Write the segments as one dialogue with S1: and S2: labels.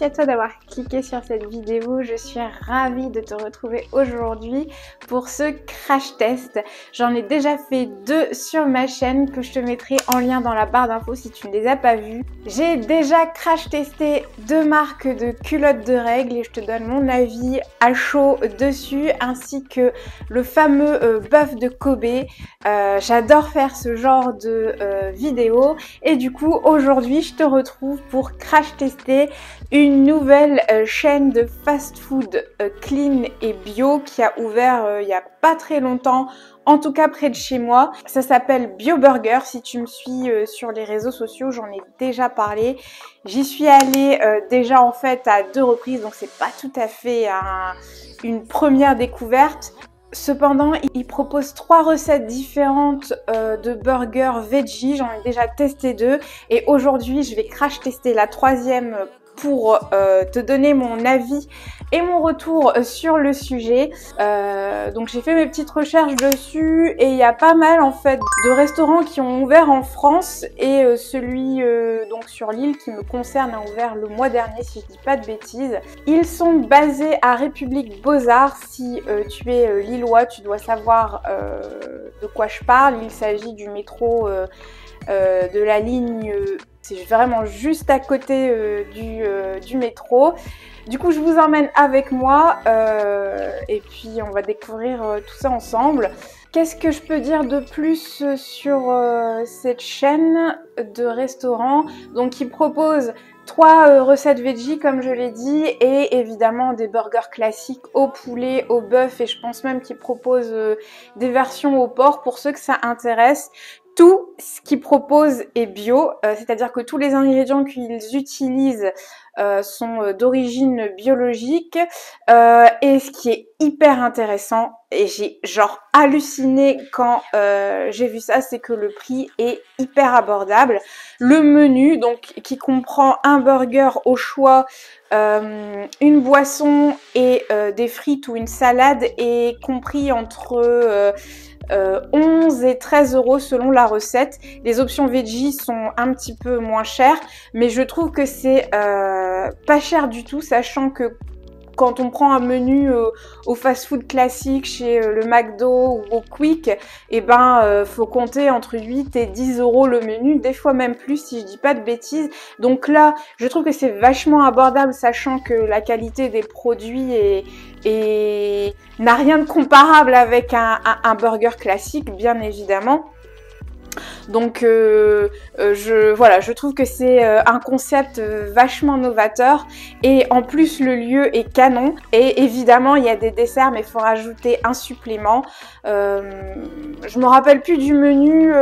S1: merci à toi d'avoir cliqué sur cette vidéo. Je suis ravie de te retrouver aujourd'hui pour ce crash test. J'en ai déjà fait 2 sur ma chaîne que je te mettrai en lien dans la barre d'infos si tu ne les as pas vues. J'ai déjà crash testé 2 marques de culottes de règles et je te donne mon avis à chaud dessus, ainsi que le fameux bœuf de Kobe. J'adore faire ce genre de vidéos et du coup aujourd'hui je te retrouve pour crash tester une nouvelle chaîne de fast-food clean et bio qui a ouvert il n'y a pas très longtemps, en tout cas près de chez moi. Ça s'appelle Bio Burger. Si tu me suis sur les réseaux sociaux, j'en ai déjà parlé. J'y suis allée déjà en fait à 2 reprises, donc c'est pas tout à fait une première découverte. Cependant, il propose 3 recettes différentes de burgers veggie. J'en ai déjà testé 2 et aujourd'hui je vais crash tester la 3e pour te donner mon avis et mon retour sur le sujet. Donc j'ai fait mes petites recherches dessus et il y a pas mal en fait de restaurants qui ont ouvert en France et celui donc sur l'île qui me concerne a ouvert le mois dernier si je dis pas de bêtises. Ils sont basés à République Beaux-Arts. Si tu es lillois, tu dois savoir de quoi je parle. Il s'agit du métro de la ligne c'est vraiment juste à côté du métro. Du coup, je vous emmène avec moi et puis on va découvrir tout ça ensemble. Qu'est-ce que je peux dire de plus sur cette chaîne de restaurants? Donc, ils proposent 3 recettes veggie comme je l'ai dit et évidemment des burgers classiques au poulet, au bœuf et je pense même qu'ils proposent des versions au porc pour ceux que ça intéresse. Tout ce qu'ils proposent est bio, c'est-à-dire que tous les ingrédients qu'ils utilisent sont d'origine biologique et ce qui est hyper intéressant et j'ai genre halluciné quand j'ai vu ça, c'est que le prix est hyper abordable. Le menu donc qui comprend un burger au choix, une boisson et des frites ou une salade est compris entre 11 et 13 € selon la recette. Les options veggie sont un petit peu moins chères, mais je trouve que c'est pas cher du tout, sachant que quand on prend un menu au fast-food classique chez le McDo ou au Quick, et ben faut compter entre 8 et 10 € le menu, des fois même plus si je dis pas de bêtises. Donc là, je trouve que c'est vachement abordable, sachant que la qualité des produits n'a rien de comparable avec un burger classique, bien évidemment. Donc je trouve que c'est un concept vachement novateur et en plus le lieu est canon et évidemment il y a des desserts mais il faut rajouter un supplément. Je me rappelle plus du menu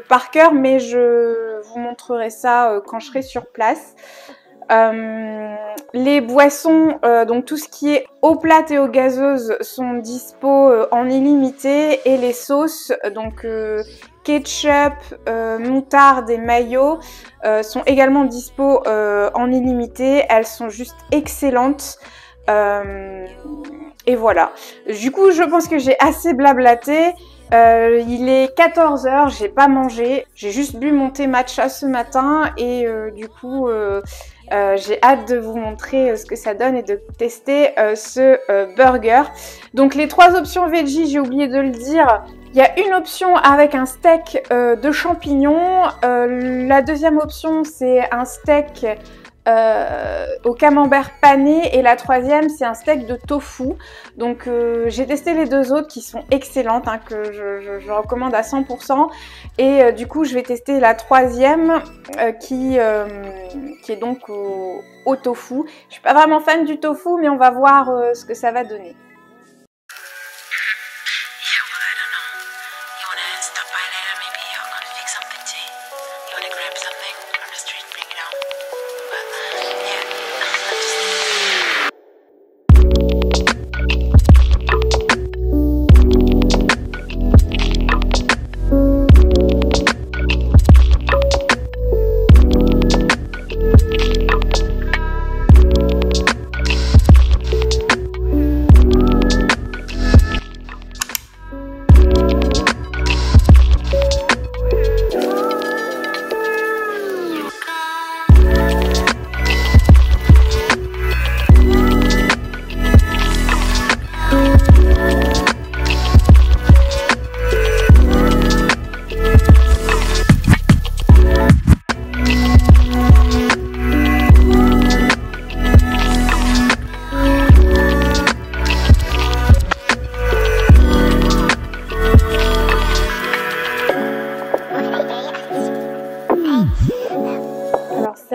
S1: par cœur mais je vous montrerai ça quand je serai sur place. Les boissons, donc tout ce qui est eau plate et eau gazeuse sont dispo en illimité et les sauces, donc ketchup, moutarde et mayo sont également dispo en illimité. Elles sont juste excellentes. Et voilà. Du coup, je pense que j'ai assez blablaté. Il est 14 h, j'ai pas mangé. J'ai juste bu mon thé matcha ce matin et du coup... j'ai hâte de vous montrer ce que ça donne et de tester ce burger. Donc les 3 options veggie, j'ai oublié de le dire. Il y a une option avec un steak de champignons. La deuxième option, c'est un steak au camembert pané et la 3e c'est un steak de tofu. Donc j'ai testé les 2 autres qui sont excellentes hein, que je recommande à 100% et du coup je vais tester la 3e qui est donc au tofu. Je suis pas vraiment fan du tofu mais on va voir ce que ça va donner.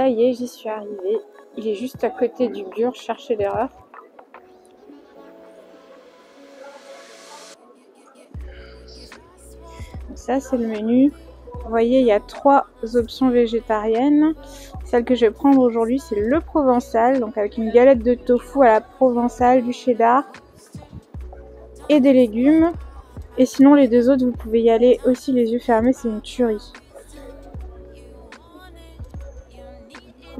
S1: ça y est, j'y suis arrivée. Il est juste à côté du mur, cherchez l'erreur. Ça c'est le menu. Vous voyez, il y a 3 options végétariennes. Celle que je vais prendre aujourd'hui, c'est le provençal, donc avec une galette de tofu à la provençale, du cheddar et des légumes. Et sinon, les 2 autres, vous pouvez y aller aussi les yeux fermés, c'est une tuerie.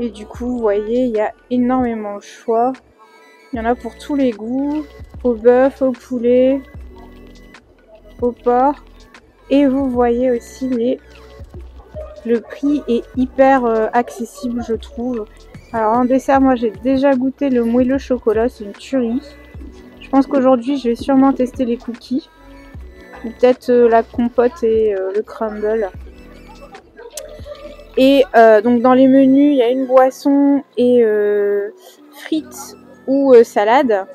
S1: Et du coup, vous voyez, il y a énormément de choix. Il y en a pour tous les goûts, au bœuf, au poulet, au porc. Et vous voyez aussi le prix est hyper accessible, je trouve. Alors en dessert, moi j'ai déjà goûté le moelleux chocolat, c'est une tuerie. Je pense qu'aujourd'hui je vais sûrement tester les cookies. Ou peut-être la compote et le crumble. Et donc dans les menus, il y a une boisson et frites ou salade.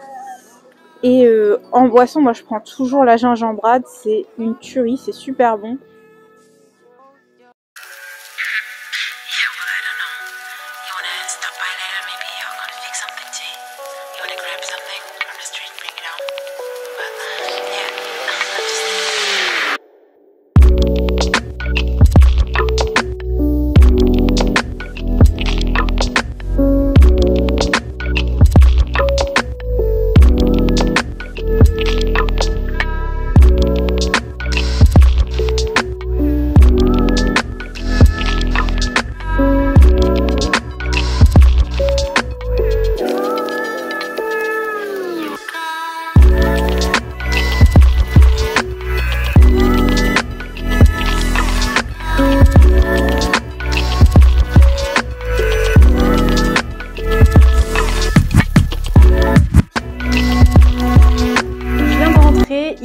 S1: Et en boisson, moi je prends toujours la gingembrade, c'est une tuerie, c'est super bon.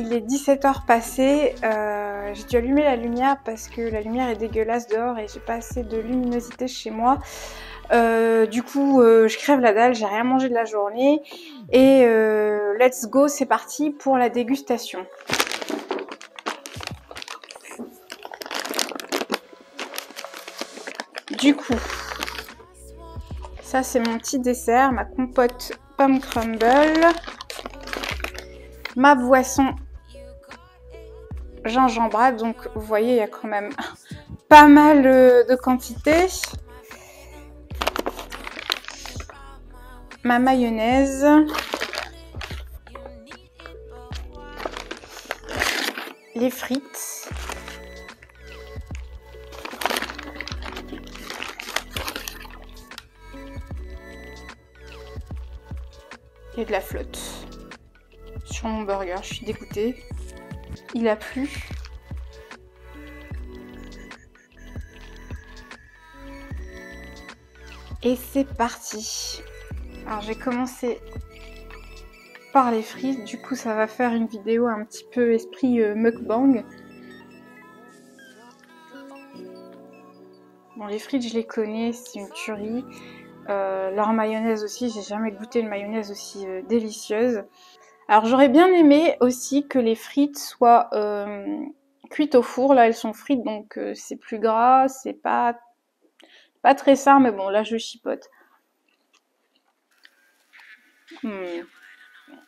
S1: Il est 17h passé, j'ai dû allumer la lumière parce que la lumière est dégueulasse dehors et j'ai pas assez de luminosité chez moi. Du coup, je crève la dalle, j'ai rien mangé de la journée et let's go, c'est parti pour la dégustation. Du coup, ça c'est mon petit dessert, ma compote pomme crumble. Ma boisson gingembrade, donc vous voyez il y a quand même pas mal de quantité. Ma mayonnaise. Les frites. Et de la flotte. Sur mon burger, je suis dégoûtée. Il a plu. Et c'est parti. Alors j'ai commencé par les frites, du coup ça va faire une vidéo un petit peu esprit mukbang. Bon, les frites je les connais, c'est une tuerie. Leur mayonnaise aussi, j'ai jamais goûté une mayonnaise aussi délicieuse. Alors j'aurais bien aimé aussi que les frites soient cuites au four. Là elles sont frites donc c'est plus gras, c'est pas très sain, mais bon là je chipote.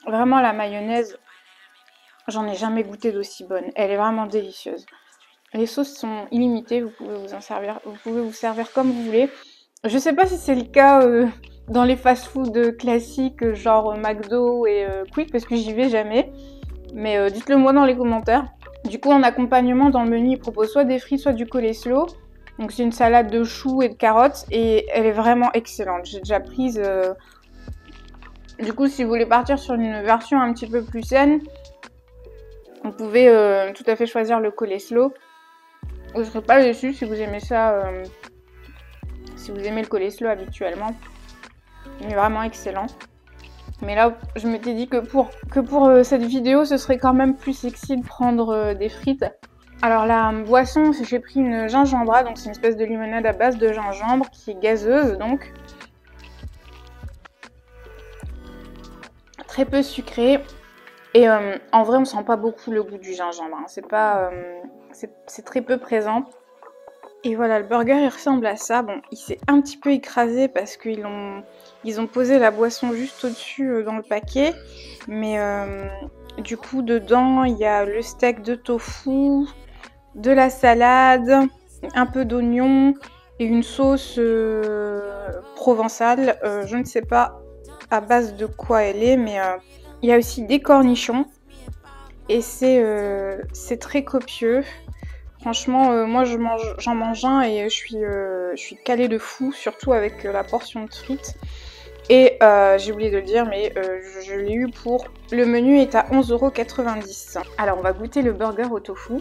S1: Vraiment la mayonnaise, j'en ai jamais goûté d'aussi bonne. Elle est vraiment délicieuse. Les sauces sont illimitées, vous pouvez vous en servir, vous pouvez vous servir comme vous voulez. Je sais pas si c'est le cas dans les fast-food classiques genre McDo et Quick parce que j'y vais jamais. Mais dites-le moi dans les commentaires. Du coup en accompagnement dans le menu ils proposent soit des frites soit du coleslaw. Donc c'est une salade de choux et de carottes et elle est vraiment excellente. J'ai déjà prise. Du coup si vous voulez partir sur une version un petit peu plus saine, vous pouvez tout à fait choisir le coleslaw. Vous ne serez pas déçus si vous aimez ça. Si vous aimez le coleslaw habituellement. Il est vraiment excellent. Mais là, je m'étais dit que pour cette vidéo, ce serait quand même plus sexy de prendre des frites. Alors la boisson, j'ai pris une gingembrade, donc c'est une espèce de limonade à base de gingembre qui est gazeuse donc. Très peu sucré. Et en vrai, on sent pas beaucoup le goût du gingembre. Hein. C'est pas, c'est très peu présent. Et voilà, le burger il ressemble à ça. Bon, il s'est un petit peu écrasé parce qu'ils ont posé la boisson juste au-dessus dans le paquet. Mais du coup, dedans, il y a le steak de tofu, de la salade, un peu d'oignon et une sauce provençale. Je ne sais pas à base de quoi elle est, mais il y a aussi des cornichons. Et c'est très copieux. Franchement, moi j'en mange un et je suis calée de fou, surtout avec la portion de frites. Et j'ai oublié de le dire, mais je l'ai eu pour... Le menu est à 11,90 €. Alors on va goûter le burger au tofu.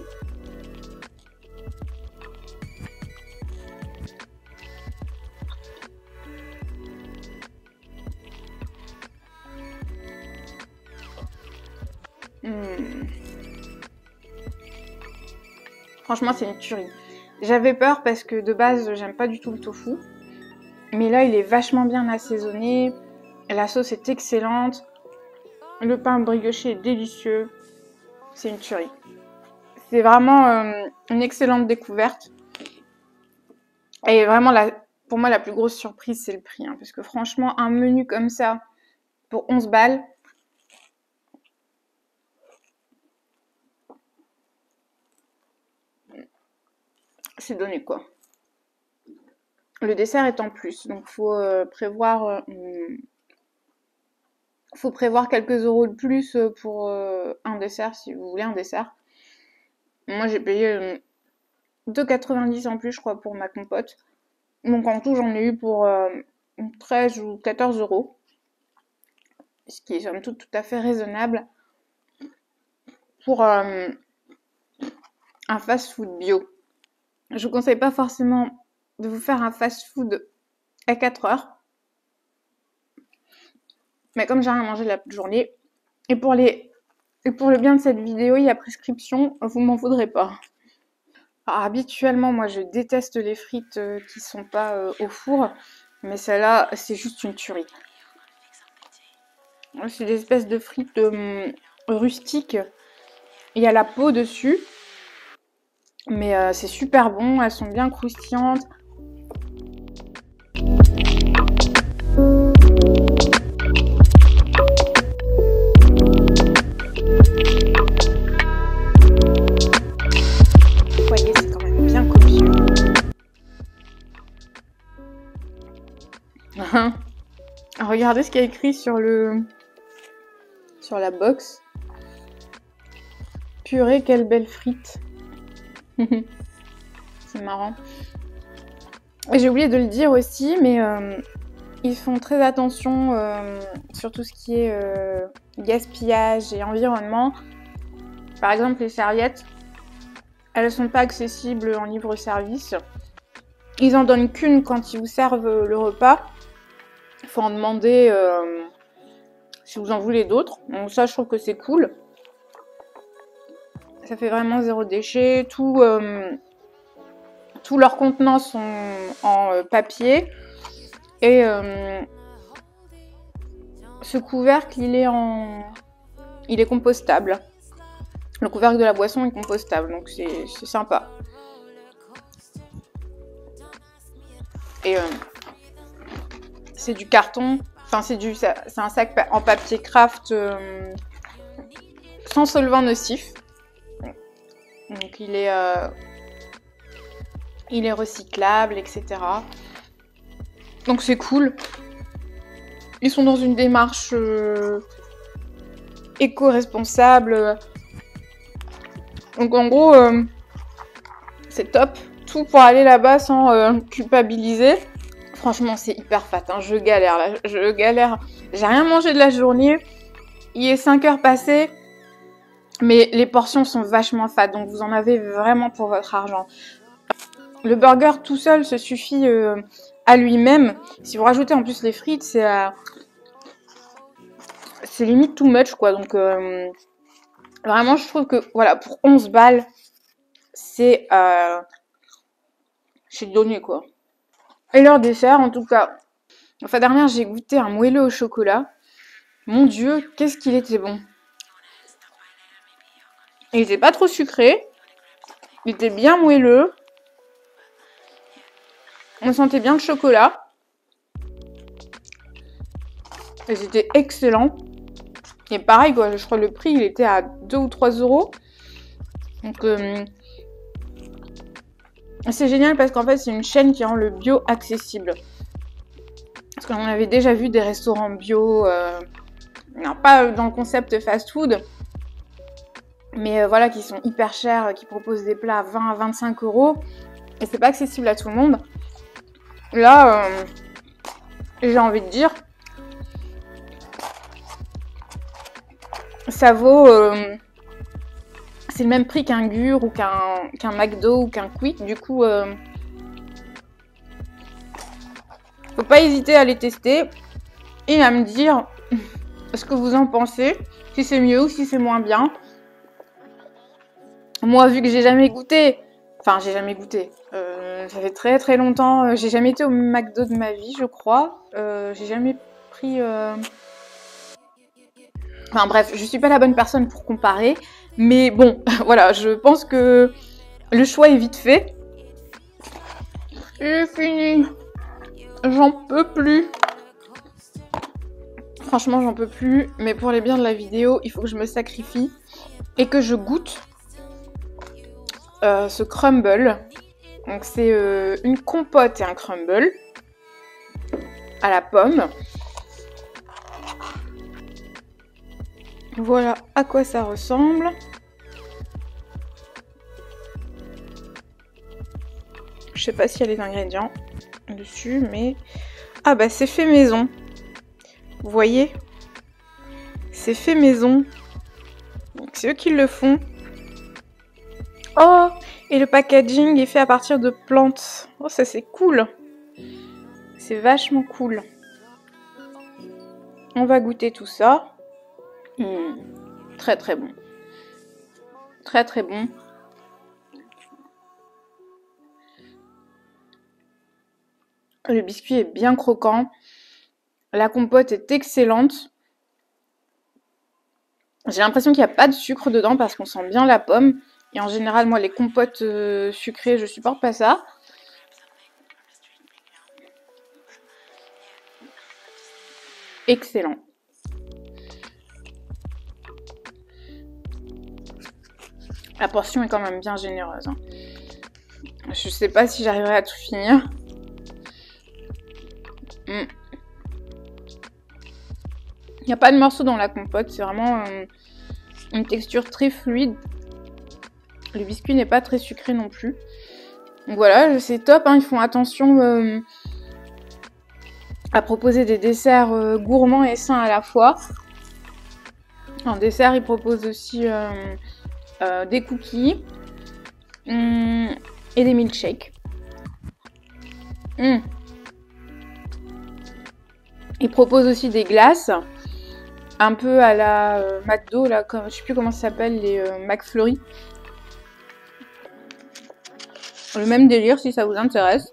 S1: Franchement, c'est une tuerie. J'avais peur parce que de base, j'aime pas du tout le tofu. Mais là, il est vachement bien assaisonné. La sauce est excellente. Le pain brioché est délicieux. C'est une tuerie. C'est vraiment une excellente découverte. Et vraiment, pour moi, la plus grosse surprise, c'est le prix. Hein, parce que franchement, un menu comme ça, pour 11 balles, c'est donné quoi. Le dessert est en plus, donc faut prévoir quelques euros de plus pour un dessert si vous voulez un dessert. Moi j'ai payé 2,90 € en plus je crois pour ma compote. Donc en tout j'en ai eu pour 13 ou 14 €. Ce qui est somme toute tout à fait raisonnable pour un fast-food bio. Je vous conseille pas forcément de vous faire un fast-food à 4 heures. Mais comme j'ai rien mangé de la journée, et pour le bien de cette vidéo, il y a prescription, vous m'en voudrez pas. Alors, habituellement, moi je déteste les frites qui sont pas au four, mais celle-là, c'est juste une tuerie. C'est des espèces de frites rustiques. Il y a la peau dessus, mais c'est super bon, elles sont bien croustillantes. Vous voyez, c'est quand même bien copieux. Regardez ce qu'il y a écrit sur la box. Purée, quelle belle frite. C'est marrant. Et j'ai oublié de le dire aussi, mais ils font très attention sur tout ce qui est gaspillage et environnement. Par exemple, les serviettes, elles ne sont pas accessibles en libre-service. Ils en donnent qu'une quand ils vous servent le repas. Il faut en demander si vous en voulez d'autres. Donc ça, je trouve que c'est cool. Ça fait vraiment zéro déchet. Tous leurs contenants sont en papier. Et ce couvercle, il est compostable. Le couvercle de la boisson est compostable, donc c'est sympa. Et c'est du carton, enfin c'est un sac en papier craft sans solvant nocif. Donc il est recyclable, etc. Donc c'est cool. Ils sont dans une démarche éco-responsable. Donc en gros, c'est top. Tout pour aller là-bas sans culpabiliser. Franchement, c'est hyper fat. Hein. Je galère là. Je galère. J'ai rien mangé de la journée. Il est 5 heures passées. Mais les portions sont vachement fat. Donc vous en avez vraiment pour votre argent. Le burger tout seul se suffit à lui-même. Si vous rajoutez en plus les frites, c'est limite too much quoi. Donc vraiment, je trouve que voilà, pour 11 balles, c'est donné quoi. Et leur dessert, en tout cas, la fois dernière, j'ai goûté un moelleux au chocolat. Mon Dieu, qu'est-ce qu'il était bon. Il était pas trop sucré. Il était bien moelleux. On sentait bien le chocolat. Et c'était excellent. Et pareil, quoi, je crois que le prix, il était à 2 ou 3 euros. Donc, c'est génial parce qu'en fait, c'est une chaîne qui rend le bio accessible. Parce qu'on avait déjà vu des restaurants bio, non, pas dans le concept fast-food, mais voilà, qui sont hyper chers, qui proposent des plats à 20 à 25 euros. Et c'est pas accessible à tout le monde. Là, j'ai envie de dire, ça vaut... c'est le même prix qu'un Gur ou qu'un McDo ou qu'un Quick. Du coup, faut pas hésiter à les tester et à me dire ce que vous en pensez, si c'est mieux ou si c'est moins bien. Moi, vu que j'ai jamais goûté, enfin j'ai jamais goûté, ça fait très très longtemps, j'ai jamais été au McDo de ma vie, je crois. J'ai jamais pris... Enfin bref, je suis pas la bonne personne pour comparer, mais bon, voilà, je pense que le choix est vite fait. J'ai fini. J'en peux plus. Franchement, j'en peux plus. Mais pour les biens de la vidéo, il faut que je me sacrifie et que je goûte ce crumble. Donc c'est une compote et un crumble à la pomme. Voilà à quoi ça ressemble. Je sais pas s'il y a les ingrédients dessus, mais... Ah bah c'est fait maison. Vous voyez? C'est fait maison. Donc c'est eux qui le font. Oh! Et le packaging est fait à partir de plantes. Oh, ça c'est cool. C'est vachement cool. On va goûter tout ça. Très très bon. Très très bon. Le biscuit est bien croquant. La compote est excellente. J'ai l'impression qu'il n'y a pas de sucre dedans parce qu'on sent bien la pomme. Et en général, moi, les compotes sucrées, je supporte pas ça. Excellent. La portion est quand même bien généreuse. Hein. Je sais pas si j'arriverai à tout finir. Il n'y a pas de morceaux dans la compote, c'est vraiment une texture très fluide. Le biscuit n'est pas très sucré non plus. Donc voilà, c'est top, hein, ils font attention à proposer des desserts gourmands et sains à la fois. En dessert, ils proposent aussi des cookies et des milkshakes. Ils proposent aussi des glaces, un peu à la McDo, là, comme, je sais plus comment ça s'appelle, les McFlurry. Le même délire si ça vous intéresse.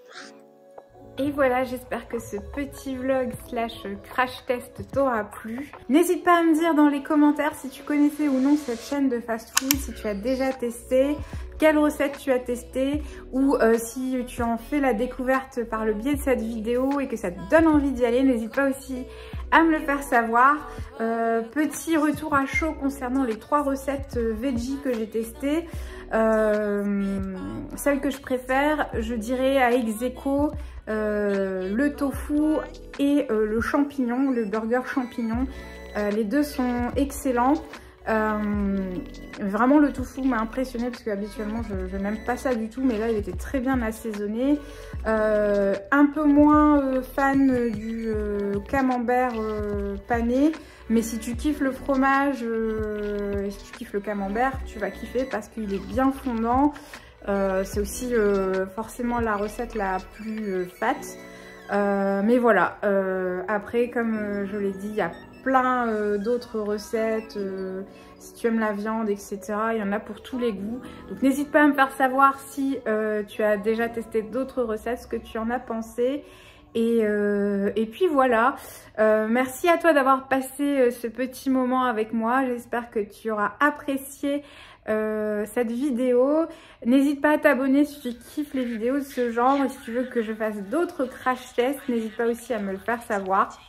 S1: Et voilà, j'espère que ce petit vlog / crash test t'aura plu. N'hésite pas à me dire dans les commentaires si tu connaissais ou non cette chaîne de fast food, si tu as déjà testé, quelle recette tu as testé, ou si tu en fais la découverte par le biais de cette vidéo et que ça te donne envie d'y aller. N'hésite pas aussi à me le faire savoir. Petit retour à chaud concernant les 3 recettes veggie que j'ai testées. Celle que je préfère, je dirais à ex aequo, le tofu et le champignon, le burger champignon. Les deux sont excellents. Vraiment le tofu m'a impressionné parce que habituellement je n'aime pas ça du tout, mais là il était très bien assaisonné. Un peu moins fan du camembert pané, mais si tu kiffes le fromage et si tu kiffes le camembert, tu vas kiffer parce qu'il est bien fondant. C'est aussi forcément la recette la plus fat. Mais voilà, après comme je l'ai dit, il y a plein d'autres recettes, si tu aimes la viande, etc. Il y en a pour tous les goûts. Donc n'hésite pas à me faire savoir si tu as déjà testé d'autres recettes, ce que tu en as pensé. Et puis voilà, merci à toi d'avoir passé ce petit moment avec moi. J'espère que tu auras apprécié cette vidéo. N'hésite pas à t'abonner si tu kiffes les vidéos de ce genre. Et si tu veux que je fasse d'autres crash tests, n'hésite pas aussi à me le faire savoir.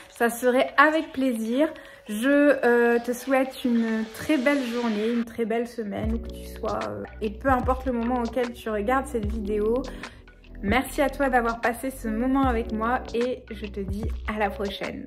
S1: Ça serait avec plaisir. Je te souhaite une très belle journée, une très belle semaine, où que tu sois. Et peu importe le moment auquel tu regardes cette vidéo. Merci à toi d'avoir passé ce moment avec moi et je te dis à la prochaine.